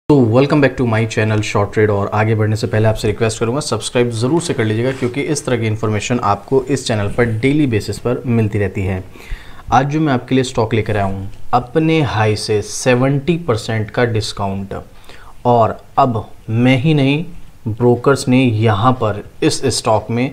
तो welcome back to my channel short trade. और आगे बढ़ने से पहले आपसे रिक्वेस्ट करूंगा सब्सक्राइब ज़रूर से कर लीजिएगा, क्योंकि इस तरह की इन्फॉर्मेशन आपको इस चैनल पर डेली बेसिस पर मिलती रहती है। आज जो मैं आपके लिए स्टॉक लेकर आया हूँ, अपने हाई से 70% का डिस्काउंट। और अब मैं ही नहीं, ब्रोकर्स ने यहाँ पर इस स्टॉक में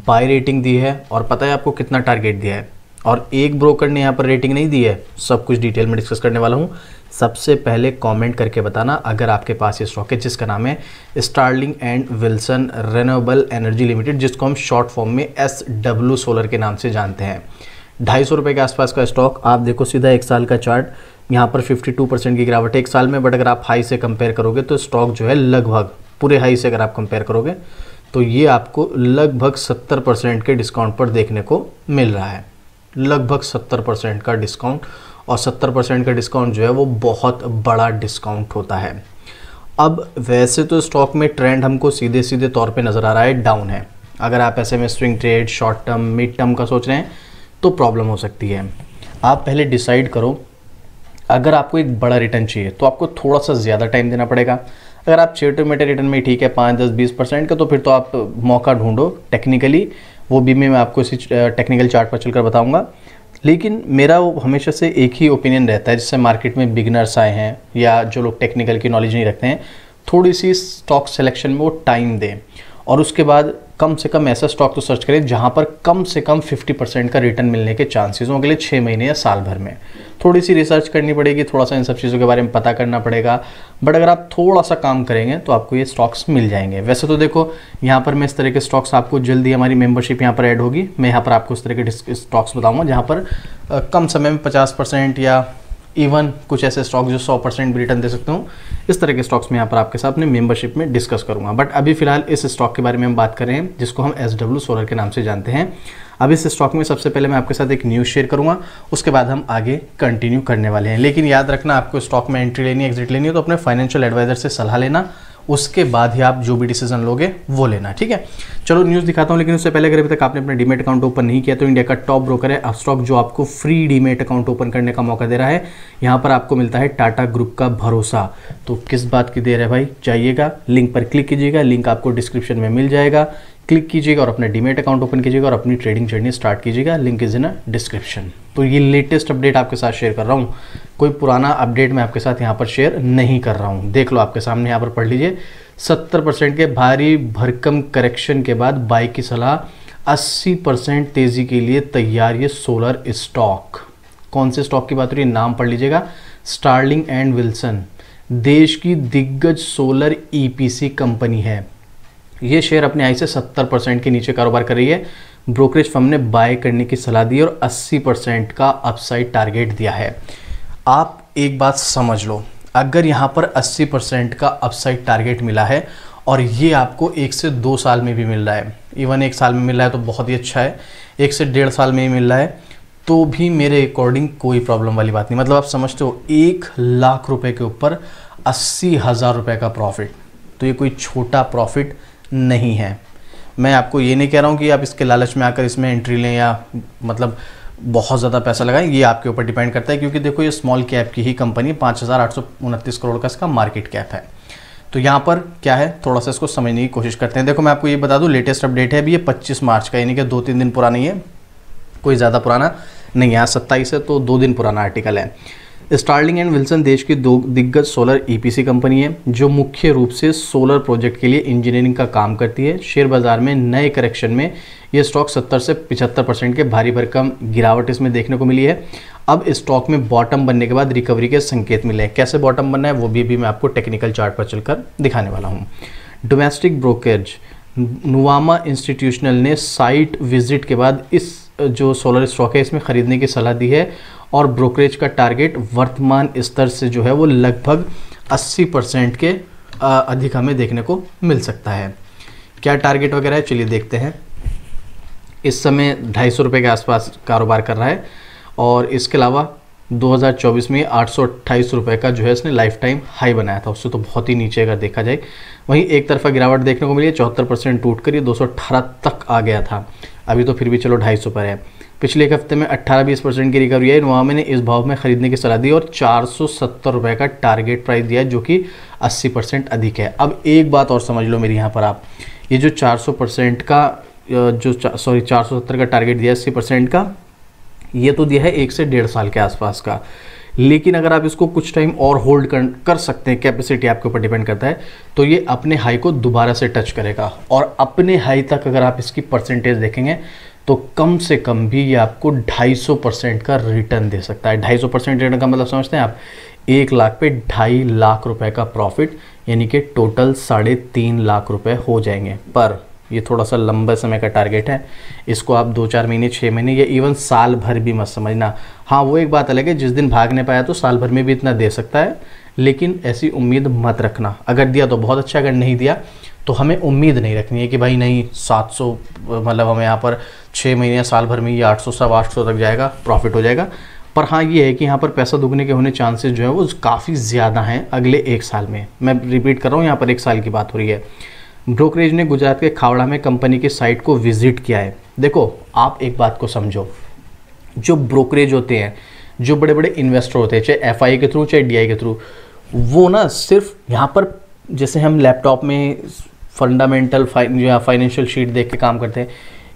बाय रेटिंग दी है। और पता है आपको कितना टारगेट दिया है, और एक ब्रोकर ने यहाँ पर रेटिंग नहीं दी है। सब कुछ डिटेल में डिस्कस करने वाला हूँ। सबसे पहले कमेंट करके बताना अगर आपके पास ये स्टॉक है, जिसका नाम है Sterling and Wilson renewable energy limited, जिसको हम शॉर्ट फॉर्म में SW सोलर के नाम से जानते हैं। 250 रुपये के आसपास का स्टॉक। आप देखो सीधा एक साल का चार्ट, यहाँ पर 52% की गिरावट है एक साल में। बट अगर आप हाई से कंपेयर करोगे तो स्टॉक जो है लगभग पूरे हाई से अगर आप कंपेयर करोगे तो ये आपको लगभग 70% के डिस्काउंट पर देखने को मिल रहा है। लगभग 70% का डिस्काउंट, और 70% का डिस्काउंट जो है वो बहुत बड़ा डिस्काउंट होता है। अब वैसे तो स्टॉक में ट्रेंड हमको सीधे सीधे तौर पे नज़र आ रहा है डाउन है। अगर आप ऐसे में swing trade, short term, mid term का सोच रहे हैं तो प्रॉब्लम हो सकती है। आप पहले डिसाइड करो, अगर आपको एक बड़ा रिटर्न चाहिए तो आपको थोड़ा सा ज़्यादा टाइम देना पड़ेगा। अगर आप छोटे मोटे रिटर्न में ठीक है 5, 10, 20% का, तो फिर तो आप मौका ढूंढो टेक्निकली। वो भी मैं आपको इसी टेक्निकल चार्ट पर चलकर बताऊंगा। लेकिन मेरा हमेशा से एक ही ओपिनियन रहता है, जिससे मार्केट में बिगनर्स आए हैं या जो लोग टेक्निकल की नॉलेज नहीं रखते हैं, थोड़ी सी स्टॉक सिलेक्शन में वो टाइम दें। और उसके बाद कम से कम ऐसा स्टॉक तो सर्च करें जहाँ पर कम से कम 50% का रिटर्न मिलने के चांसेस हों अगले 6 महीने या साल भर में। थोड़ी सी रिसर्च करनी पड़ेगी, थोड़ा सा इन सब चीज़ों के बारे में पता करना पड़ेगा। बट अगर आप थोड़ा सा काम करेंगे तो आपको ये स्टॉक्स मिल जाएंगे। वैसे तो देखो यहाँ पर मैं इस तरह के स्टॉक्स, आपको जल्दी हमारी मेंबरशिप यहाँ पर ऐड होगी। मैं यहाँ पर आपको इस तरह के स्टॉक्स बताऊँगा जहाँ पर कम समय में 50% या इवन कुछ ऐसे स्टॉक्स जो 100% भी रिटर्न दे सकते हो। इस तरह के स्टॉक्स में यहाँ पर आपके साथ अपने मेंबरशिप में डिस्कस करूँगा। बट अभी फिलहाल इस स्टॉक के बारे में हम बात कर रहे हैं, जिसको हम SW सोलर के नाम से जानते हैं। अब इस स्टॉक में सबसे पहले मैं आपके साथ एक न्यूज़ शेयर करूँगा, उसके बाद हम आगे कंटिन्यू करने वाले हैं। लेकिन याद रखना, आपको स्टॉक में एंट्री लेनी है, एग्जिट लेनी है तो अपने फाइनेंशियल एडवाइजर से सलाह लेना, उसके बाद ही आप जो भी डिसीजन लोगे वो लेना, ठीक है। चलो न्यूज़ दिखाता हूँ। लेकिन उससे पहले अगर अभी तक आपने अपना डीमेट अकाउंट ओपन नहीं किया तो इंडिया का टॉप ब्रोकर है अपस्टॉक, जो आपको फ्री डीमेट अकाउंट ओपन करने का मौका दे रहा है। यहाँ पर आपको मिलता है टाटा ग्रुप का भरोसा। तो किस बात की देर है भाई, जाइएगा लिंक पर क्लिक कीजिएगा, लिंक आपको डिस्क्रिप्शन में मिल जाएगा। क्लिक कीजिएगा और अपना डीमेट अकाउंट ओपन कीजिएगा और अपनी ट्रेडिंग जर्नी स्टार्ट कीजिएगा। Link is in a description. तो ये लेटेस्ट अपडेट आपके साथ शेयर कर रहा हूँ, कोई पुराना अपडेट मैं आपके साथ यहाँ पर शेयर नहीं कर रहा हूँ। देख लो आपके सामने, यहाँ पर पढ़ लीजिए। 70% के भारी भरकम करेक्शन के बाद बाई की सलाह, 80% तेज़ी के लिए तैयार ये सोलर स्टॉक। कौन से स्टॉक की बात हो रही है, नाम पढ़ लीजिएगा। स्टारलिंग एंड विल्सन देश की दिग्गज सोलर EPC कंपनी है। ये शेयर अपने आई से 70% के नीचे कारोबार कर रही है। ब्रोकरेज फर्म ने बाय करने की सलाह दी और 80% का अपसाइड टारगेट दिया है। आप एक बात समझ लो, अगर यहाँ पर 80% का अपसाइड टारगेट मिला है और ये आपको 1 से 2 साल में भी मिल रहा है, इवन 1 साल में मिल रहा है तो बहुत ही अच्छा है, 1 से 1.5 साल में ही मिल रहा है तो भी मेरे अकॉर्डिंग कोई प्रॉब्लम वाली बात नहीं। मतलब आप समझते हो 1 लाख रुपए के ऊपर 80,000 रुपये का प्रॉफिट, तो ये कोई छोटा प्रॉफिट नहीं है। मैं आपको ये नहीं कह रहा हूँ कि आप इसके लालच में आकर इसमें एंट्री लें या मतलब बहुत ज़्यादा पैसा लगाएं, ये आपके ऊपर डिपेंड करता है। क्योंकि देखो ये स्मॉल कैप की ही कंपनी, 5,829 करोड़ का इसका मार्केट कैप है। तो यहाँ पर क्या है, थोड़ा सा इसको समझने की कोशिश करते हैं। देखो मैं आपको ये बता दूँ, लेटेस्ट अपडेट है अभी ये 25 मार्च का, यानी कि 2-3 दिन पुराना ही है, कोई ज़्यादा पुराना नहीं है। 27 है तो 2 दिन पुराना आर्टिकल है। स्टारलिंग एंड विल्सन देश की 2 दिग्गज सोलर EPC कंपनी है, जो मुख्य रूप से सोलर प्रोजेक्ट के लिए इंजीनियरिंग का काम करती है। शेयर बाजार में नए करेक्शन में ये स्टॉक 70 से 75% के भारी भरकम गिरावट इसमें देखने को मिली है। अब स्टॉक में बॉटम बनने के बाद रिकवरी के संकेत मिले हैं। कैसे बॉटम बनना है वो भी मैं आपको टेक्निकल चार्ट पर चलकर दिखाने वाला हूँ। डोमेस्टिक ब्रोकरेज नुवामा इंस्टीट्यूशनल ने साइट विजिट के बाद इस जो सोलर स्टॉक है इसमें खरीदने की सलाह दी है, और ब्रोकरेज का टारगेट वर्तमान स्तर से जो है वो लगभग 80% के अधिक हमें देखने को मिल सकता है। क्या टारगेट वगैरह है चलिए देखते हैं। इस समय 250 रुपये के आसपास कारोबार कर रहा है, और इसके अलावा 2024 में 828 रुपये का जो है इसने लाइफ टाइम हाई बनाया था, उससे तो बहुत ही नीचे अगर देखा जाए। वहीं एक तरफा गिरावट देखने को मिली है, 74% टूट कर ये 218 तक आ गया था। अभी तो फिर भी चलो 250 पर है। पिछले एक हफ्ते में 18-20% की रिकवरी है। इन्वामा ने इस भाव में खरीदने की सलाह दी और 470 रुपये का टारगेट प्राइस दिया है, जो कि 80% अधिक है। अब एक बात और समझ लो मेरी यहाँ पर आप, ये जो 470 का टारगेट दिया है 80% का, ये तो दिया है 1 से 1.5 साल के आसपास का। लेकिन अगर आप इसको कुछ टाइम और होल्ड कर सकते हैं, कैपेसिटी आपके ऊपर डिपेंड करता है, तो ये अपने हाई को दोबारा से टच करेगा। और अपने हाई तक अगर आप इसकी परसेंटेज देखेंगे तो कम से कम भी ये आपको 250% का रिटर्न दे सकता है। 250% रिटर्न का मतलब समझते हैं आप, 1 लाख पे 2.5 लाख रुपए का प्रॉफिट, यानी कि टोटल 3.5 लाख रुपए हो जाएंगे। पर ये थोड़ा सा लंबे समय का टारगेट है, इसको आप 2-4 महीने, 6 महीने या इवन साल भर भी मत समझना। हाँ, वो एक बात अलग है, जिस दिन भाग नहीं पाया तो साल भर में भी इतना दे सकता है, लेकिन ऐसी उम्मीद मत रखना। अगर दिया तो बहुत अच्छा, अगर नहीं दिया तो हमें उम्मीद नहीं रखनी है कि भाई नहीं 700, मतलब हमें यहाँ पर 6 महीने या साल भर में ये 800, 850 तक जाएगा, प्रॉफिट हो जाएगा। पर हाँ, ये है कि यहाँ पर पैसा दुगने के होने चांसेस जो है वो काफ़ी ज़्यादा हैं अगले 1 साल में। मैं रिपीट कर रहा हूँ, यहाँ पर 1 साल की बात हो रही है। ब्रोकरेज ने गुजरात के खावड़ा में कंपनी की साइट को विजिट किया है। देखो, आप एक बात को समझो, जो ब्रोकरेज होते हैं, जो बड़े बड़े इन्वेस्टर होते हैं, चाहे FI के थ्रू चाहे DI के थ्रू, वो ना सिर्फ यहाँ पर जैसे हम लैपटॉप में फंडामेंटल फाइनेंशियल शीट देख के काम करते हैं,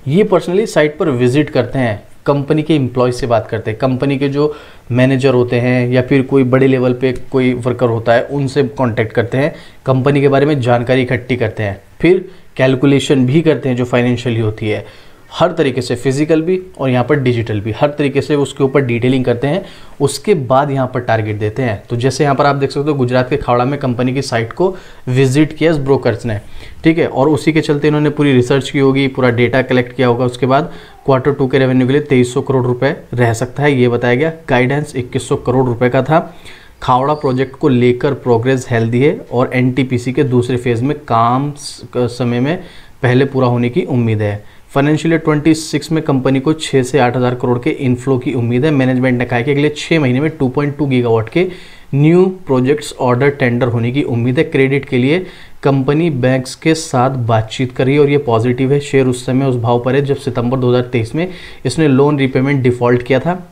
ये पर्सनली साइट पर विजिट करते हैं, कंपनी के एम्प्लॉय से बात करते हैं, कंपनी के जो मैनेजर होते हैं या फिर कोई बड़े लेवल पे कोई वर्कर होता है उनसे कांटेक्ट करते हैं, कंपनी के बारे में जानकारी इकट्ठी करते हैं, फिर कैलकुलेशन भी करते हैं जो फाइनेंशियली होती है, हर तरीके से, फिजिकल भी और यहाँ पर डिजिटल भी, हर तरीके से उसके ऊपर डिटेलिंग करते हैं। उसके बाद यहाँ पर टारगेट देते हैं। तो जैसे यहाँ पर आप देख सकते हो, गुजरात के खावड़ा में कंपनी की साइट को विजिट किया इस ब्रोकर्स ने, ठीक है, और उसी के चलते इन्होंने पूरी रिसर्च की होगी, पूरा डेटा कलेक्ट किया होगा। उसके बाद Q2 के रेवेन्यू के लिए 2300 करोड़ रुपये रह सकता है, ये बताया गया। गाइडेंस 2100 करोड़ रुपये का था। खावड़ा प्रोजेक्ट को लेकर प्रोग्रेस हेल्दी है और NTPC के दूसरे फेज़ में काम समय में पहले पूरा होने की उम्मीद है। फाइनेंशियल ईयर 26 में कंपनी को 6 से 8,000 करोड़ के इनफ्लो की उम्मीद है। मैनेजमेंट ने कहा कि अगले 6 महीने में 2.2 गीगावाट के न्यू प्रोजेक्ट्स ऑर्डर टेंडर होने की उम्मीद है। क्रेडिट के लिए कंपनी बैंक्स के साथ बातचीत कर रही है और ये पॉजिटिव है। शेयर उस समय उस भाव पर है जब सितंबर 2023 में इसने लोन रिपेमेंट डिफ़ॉल्ट किया था।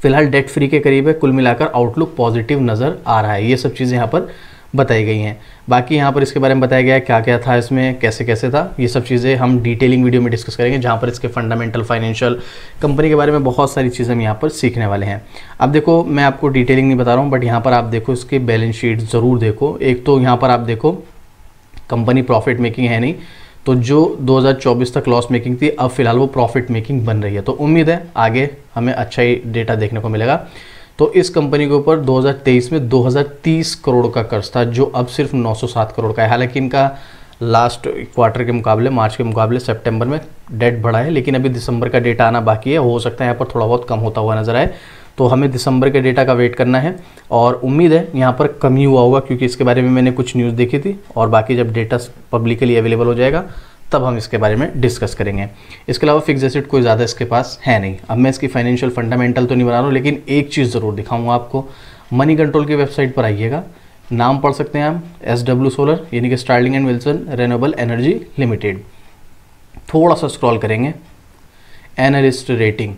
फिलहाल डेट फ्री के करीब है। कुल मिलाकर आउटलुक पॉजिटिव नज़र आ रहा है। ये सब चीज़ें यहाँ पर बताई गई हैं। बाकी यहाँ पर इसके बारे में बताया गया है क्या क्या था इसमें, कैसे कैसे था, ये सब चीज़ें हम डिटेलिंग वीडियो में डिस्कस करेंगे, जहाँ पर इसके फंडामेंटल, फाइनेंशियल, कंपनी के बारे में बहुत सारी चीज़ें हम यहाँ पर सीखने वाले हैं। अब देखो, मैं आपको डिटेलिंग नहीं बता रहा हूँ, बट यहाँ पर आप देखो इसकी बैलेंस शीट ज़रूर देखो। एक तो यहाँ पर आप देखो कंपनी प्रॉफिट मेकिंग है नहीं, तो जो 2024 तक लॉस मेकिंग थी, अब फिलहाल वो प्रॉफिट मेकिंग बन रही है। तो उम्मीद है आगे हमें अच्छा ही डेटा देखने को मिलेगा। तो इस कंपनी के ऊपर 2023 में 2030 करोड़ का कर्ज था, जो अब सिर्फ 907 करोड़ का है। हालांकि इनका लास्ट क्वार्टर के मुकाबले, मार्च के मुकाबले सितंबर में डेट बढ़ा है, लेकिन अभी दिसंबर का डेटा आना बाकी है। हो सकता है यहाँ पर थोड़ा बहुत कम होता हुआ नजर आए, तो हमें दिसंबर के डेटा का वेट करना है। और उम्मीद है यहाँ पर कम ही हुआ होगा, क्योंकि इसके बारे में मैंने कुछ न्यूज़ देखी थी, और बाकी जब डेटा पब्लिकली अवेलेबल हो जाएगा तब हम इसके बारे में डिस्कस करेंगे। इसके अलावा फिक्स एसेट कोई ज़्यादा इसके पास है नहीं। अब मैं इसकी फाइनेंशियल फंडामेंटल तो नहीं बना रहा हूँ, लेकिन एक चीज़ ज़रूर दिखाऊंगा आपको। मनी कंट्रोल की वेबसाइट पर आइएगा, नाम पढ़ सकते हैं आप, SW सोलर, यानी कि Sterling and Wilson renewable energy limited. थोड़ा सा स्क्रॉल करेंगे, एनालिस्ट रेटिंग,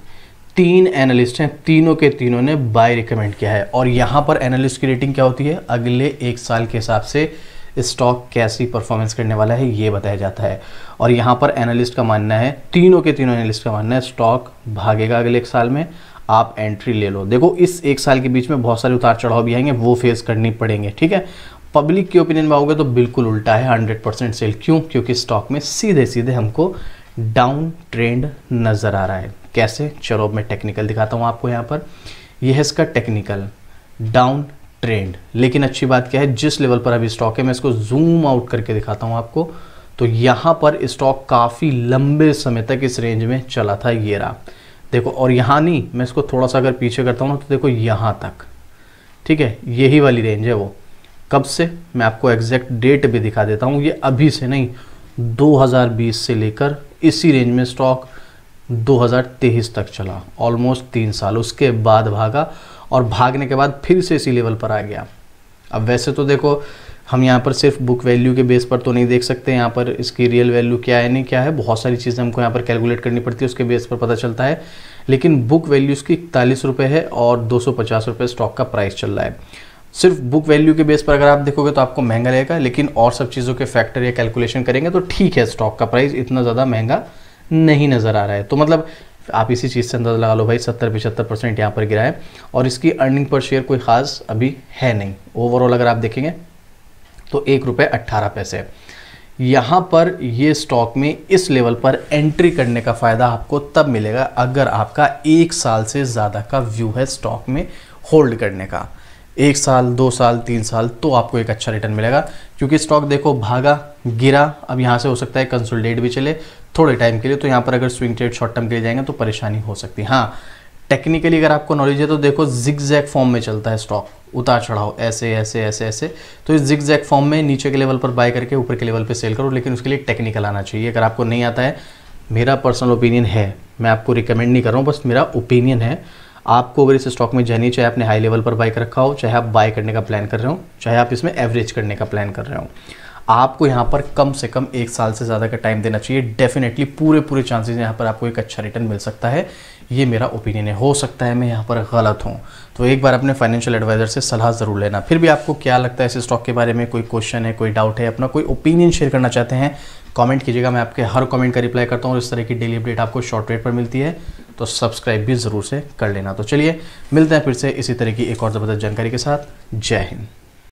3 एनालिस्ट हैं, तीनों के तीनों ने बाय रिकमेंड किया है। और यहाँ पर एनालिस्ट की रेटिंग क्या होती है, अगले 1 साल के हिसाब से स्टॉक कैसी परफॉर्मेंस करने वाला है ये बताया जाता है। और यहाँ पर एनालिस्ट का मानना है, तीनों के तीनों एनालिस्ट का मानना है, स्टॉक भागेगा अगले 1 साल में, आप एंट्री ले लो। देखो, इस 1 साल के बीच में बहुत सारे उतार चढ़ाव भी आएंगे, वो फेस करनी पड़ेंगे, ठीक है। पब्लिक के ओपिनियन में आओगे तो बिल्कुल उल्टा है, 100% सेल। क्यों? क्योंकि स्टॉक में सीधे सीधे हमको डाउन ट्रेंड नज़र आ रहा है। कैसे? चलो अब मैं टेक्निकल दिखाता हूँ आपको। यहाँ पर यह है इसका टेक्निकल डाउन ट्रेंड। लेकिन अच्छी बात क्या है, जिस लेवल पर अभी स्टॉक है, मैं इसको जूम आउट करके दिखाता हूं आपको, तो यहां पर स्टॉक काफ़ी लंबे समय तक इस रेंज में चला था, ये रहा देखो। और यहाँ नहीं, मैं इसको थोड़ा सा अगर पीछे करता हूं ना, तो देखो यहाँ तक, ठीक है, यही वाली रेंज है वो। कब से? मैं आपको एग्जैक्ट डेट भी दिखा देता हूँ। ये अभी से नहीं, 2020 से लेकर इसी रेंज में स्टॉक 2023 तक चला, ऑलमोस्ट 3 साल। उसके बाद भागा, और भागने के बाद फिर से इसी लेवल पर आ गया। अब वैसे तो देखो, हम यहाँ पर सिर्फ बुक वैल्यू के बेस पर तो नहीं देख सकते, यहाँ पर इसकी रियल वैल्यू क्या है, नहीं क्या है, बहुत सारी चीज़ें हमको यहाँ पर कैलकुलेट करनी पड़ती है, उसके बेस पर पता चलता है। लेकिन बुक वैल्यू इसकी 41 रुपये है और 250 रुपये स्टॉक का प्राइस चल रहा है। सिर्फ बुक वैल्यू के बेस पर अगर आप देखोगे तो आपको महंगा लगेगा, लेकिन और सब चीज़ों के फैक्टर या कैलकुलेशन करेंगे तो ठीक है, स्टॉक का प्राइस इतना ज़्यादा महंगा नहीं नज़र आ रहा है। तो मतलब आप इसी चीज़ से अंदाज़ा लगा लो भाई 70-75% यहाँ पर गिरा है और इसकी अर्निंग पर शेयर कोई ख़ास अभी है नहीं। ओवरऑल अगर आप देखेंगे तो 1 रुपये 18 पैसे। यहाँ पर ये स्टॉक में इस लेवल पर एंट्री करने का फ़ायदा आपको तब मिलेगा अगर आपका 1 साल से ज़्यादा का व्यू है स्टॉक में होल्ड करने का। 1 साल, 2 साल, 3 साल तो आपको एक अच्छा रिटर्न मिलेगा, क्योंकि स्टॉक देखो भागा, गिरा, अब यहाँ से हो सकता है कंसोलिडेट भी चले थोड़े टाइम के लिए, तो यहाँ पर अगर स्विंग ट्रेड शॉर्ट टर्म के लिए जाएंगे तो परेशानी हो सकती है। हाँ, टेक्निकली अगर आपको नॉलेज है तो देखो जिग-जैग फॉर्म में चलता है स्टॉक, उतार चढ़ाव ऐसे ऐसे ऐसे ऐसे। तो इस जिग-जैग फॉर्म में नीचे के लेवल पर बाय करके ऊपर के लेवल पे सेल करो, लेकिन उसके लिए टेक्निकल आना चाहिए। अगर आपको नहीं आता है, मेरा पर्सनल ओपिनियन है, मैं आपको रिकमेंड नहीं कर रहा हूँ, बस मेरा ओपिनियन है। आपको अगर इस स्टॉक में जानी, चाहे आपने हाई लेवल पर बाय कर रखा हो, चाहे आप बाय करने का प्लान कर रहे हो, चाहे आप इसमें एवरेज करने का प्लान कर रहे हो, आपको यहाँ पर कम से कम 1 साल से ज़्यादा का टाइम देना चाहिए। डेफिनेटली पूरे चांसेस यहाँ पर आपको एक अच्छा रिटर्न मिल सकता है, ये मेरा ओपिनियन है। हो सकता है मैं यहाँ पर गलत हूँ, तो एक बार अपने फाइनेंशियल एडवाइज़र से सलाह ज़रूर लेना। फिर भी आपको क्या लगता है इस स्टॉक के बारे में, कोई क्वेश्चन है, कोई डाउट है, अपना कोई ओपिनियन शेयर करना चाहते हैं, कमेंट कीजिएगा, मैं आपके हर कमेंट का रिप्लाई करता हूँ। और इस तरह की डेली अपडेट आपको शॉर्ट रेट पर मिलती है तो सब्सक्राइब भी ज़रूर से कर लेना। तो चलिए मिलते हैं फिर से इसी तरह की एक और ज़बरदस्त जानकारी के साथ। जय हिंद।